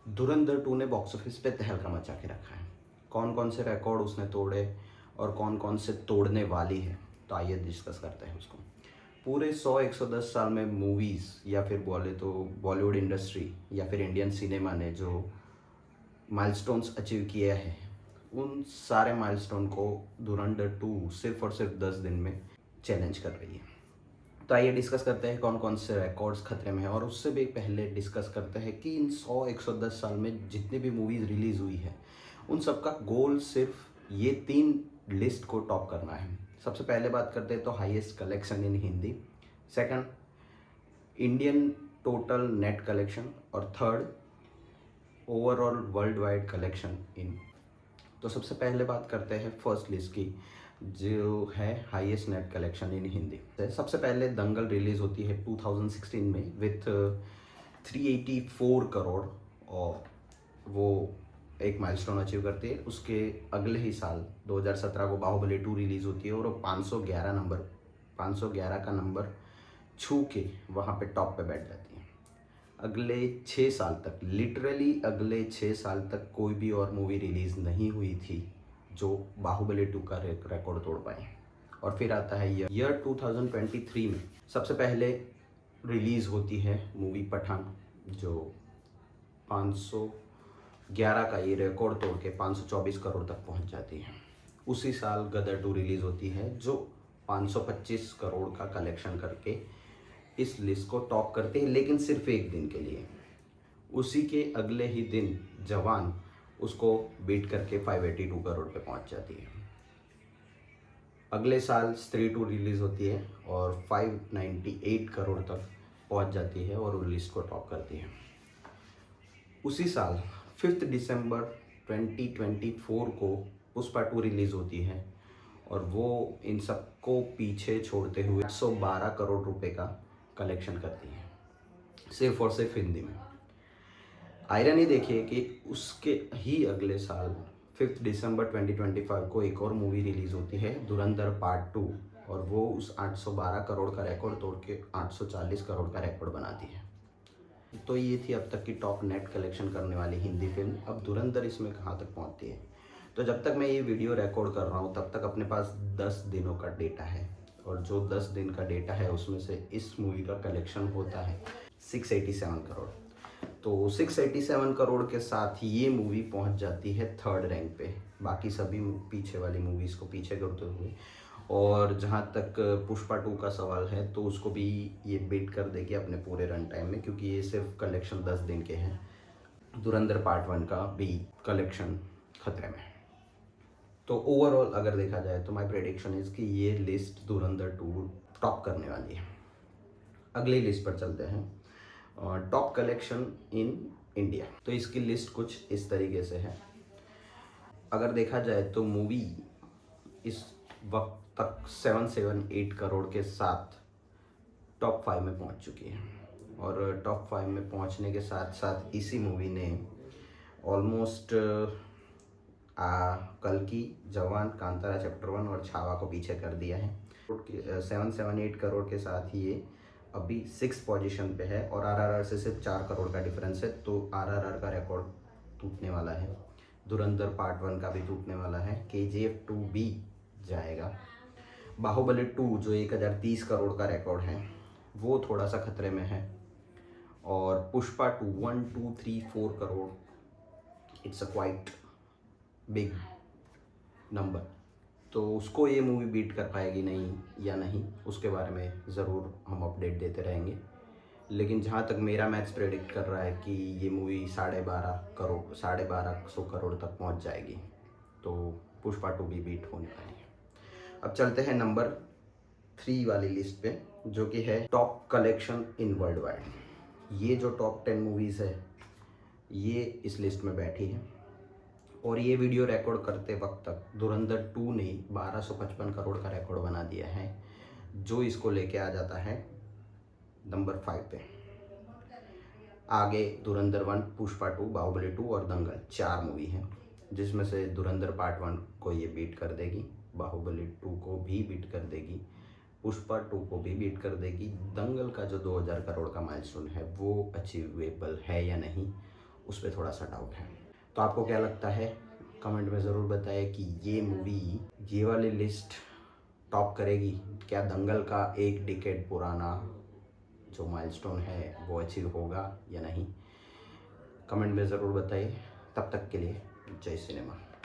धुरंधर 2 ने box office पे तहलका मचा के रखा है। कौन कौन से रिकॉर्ड उसने तोड़े और कौन कौन से तोड़ने वाली है, तो आइए डिस्कस करते हैं उसको। पूरे 100-110 साल में मूवीज़ या फिर बोले तो बॉलीवुड इंडस्ट्री या फिर इंडियन सिनेमा ने जो माइलस्टोन्स अचीव किए हैं, उन सारे माइलस्टोन को धुरंधर 2 सिर्फ और सिर्फ 10 दिन में चैलेंज कर रही है। तो आइए डिस्कस करते हैं कौन कौन से रिकॉर्ड्स खतरे में हैं, और उससे भी पहले डिस्कस करते हैं कि इन 100-110 साल में जितनी भी मूवीज़ रिलीज़ हुई है, उन सब का गोल सिर्फ ये 3 लिस्ट को टॉप करना है। सबसे पहले बात करते हैं तो highest collection in Hindi, second Indian total net collection, और third overall worldwide collection in. तो सबसे पहले बात करते हैं फर्स्ट लिस्ट की, जो है highest net collection in Hindi. सबसे पहले दंगल रिलीज़ होती है 2016 में विथ 384 करोड़, और वो एक माइलस्टोन अचीव करती है। उसके अगले ही साल 2017 को बाहुबली 2 रिलीज़ होती है और वो 511 का नंबर छू के वहाँ पे टॉप पे बैठ जाती है। अगले 6 साल तक, लिटरली अगले 6 साल तक कोई भी और मूवी रिलीज़ नहीं हुई थी जो बाहुबली 2 का रिकॉर्ड तोड़ पाए। और फिर आता है ईयर 2023 में सबसे पहले रिलीज़ होती है मूवी पठान, जो 511 का ये रिकॉर्ड तोड़ के 524 करोड़ तक पहुंच जाती है। उसी साल गदर 2 रिलीज़ होती है जो 525 करोड़ का कलेक्शन करके इस लिस्ट को टॉप करते हैं, लेकिन सिर्फ एक दिन के लिए। उसी के अगले ही दिन जवान उसको बीट करके 582 करोड़ पे पहुंच जाती है। अगले साल स्त्री 2 रिलीज़ होती है और 598 करोड़ तक पहुंच जाती है और वो लिस्ट को टॉप करती है। उसी साल 5 दिसंबर 2024 को पुष्पा 2 रिलीज़ होती है और वो इन सबको पीछे छोड़ते हुए 112 करोड़ रुपए का कलेक्शन करती है, सिर्फ और सिर्फ हिंदी में। आयरनी देखिए कि उसके ही अगले साल 5 दिसंबर 2025 को एक और मूवी रिलीज़ होती है, धुरंधर पार्ट 2, और वो उस 812 करोड़ का रिकॉर्ड तोड़ के 840 करोड़ का रिकॉर्ड बनाती है। तो ये थी अब तक की टॉप नेट कलेक्शन करने वाली हिंदी फिल्म। अब धुरंधर इसमें कहाँ तक पहुँचती है, तो जब तक मैं ये वीडियो रिकॉर्ड कर रहा हूँ तब तक अपने पास 10 दिनों का डेटा है, और जो 10 दिन का डेटा है उसमें से इस मूवी का कलेक्शन होता है 687 करोड़। तो 687 करोड़ के साथ ये मूवी पहुंच जाती है थर्ड रैंक पे, बाकी सभी पीछे वाली मूवीज़ को पीछे करते हुए। और जहाँ तक पुष्पा 2 का सवाल है तो उसको भी ये बीट कर देगी अपने पूरे रन टाइम में, क्योंकि ये सिर्फ कलेक्शन 10 दिन के हैं। धुरंधर पार्ट 1 का भी कलेक्शन खतरे में है। तो ओवरऑल अगर देखा जाए तो माय प्रेडिक्शन इज़ कि ये लिस्ट धुरंधर 2 टॉप करने वाली है। अगली लिस्ट पर चलते हैं, टॉप कलेक्शन इन इंडिया। तो इसकी लिस्ट कुछ इस तरीके से है। अगर देखा जाए तो मूवी इस वक्त तक 778 करोड़ के साथ टॉप 5 में पहुंच चुकी है, और टॉप 5 में पहुंचने के साथ साथ इसी मूवी ने ऑलमोस्ट कल्कि, जवान, कांतारा चैप्टर 1 और छावा को पीछे कर दिया है। 778 करोड़ के साथ ही ये अभी 6 पोजीशन पे है, और आरआरआर से सिर्फ 4 करोड़ का डिफरेंस है। तो आरआरआर का रिकॉर्ड टूटने वाला है, धुरंधर पार्ट 1 का भी टूटने वाला है, केजीएफ 2 भी जाएगा। बाहुबली 2 जो 1030 करोड़ का रिकॉर्ड है वो थोड़ा सा खतरे में है, और Pushpa 2 1 2 3 4 crore, it's a quite big number. तो उसको ये मूवी बीट कर पाएगी नहीं या नहीं, उसके बारे में ज़रूर हम अपडेट देते रहेंगे। लेकिन जहाँ तक मेरा मैथ्स प्रेडिक्ट कर रहा है कि ये मूवी 12.5 करोड़ तक पहुँच जाएगी, तो पुष्पा 2 भी बीट होने वाली है। अब चलते हैं नंबर 3 वाली लिस्ट पे, जो कि है top collection in world wide. ये जो टॉप 10 मूवीज़ है ये इस लिस्ट में बैठी है, और ये वीडियो रिकॉर्ड करते वक्त तक धुरंधर 2 ने 1255 करोड़ का रिकॉर्ड बना दिया है, जो इसको लेके आ जाता है नंबर 5 पे। आगे धुरंधर 1, पुष्पा 2, बाहुबली 2 और दंगल 4 मूवी हैं, जिसमें से धुरंधर पार्ट 1 को ये बीट कर देगी, बाहुबली 2 को भी बीट कर देगी, पुष्पा 2 को भी बीट कर देगी। दंगल का जो 2000 करोड़ का माइलस्टोन है वो अचीवेबल है या नहीं, उस पर थोड़ा सा डाउट है। तो आपको क्या लगता है कमेंट में ज़रूर बताएं कि ये मूवी ये वाली लिस्ट टॉप करेगी? क्या दंगल का एक डिकेड पुराना जो माइलस्टोन है वो अचीव होगा या नहीं? कमेंट में ज़रूर बताइए। तब तक के लिए जय सिनेमा।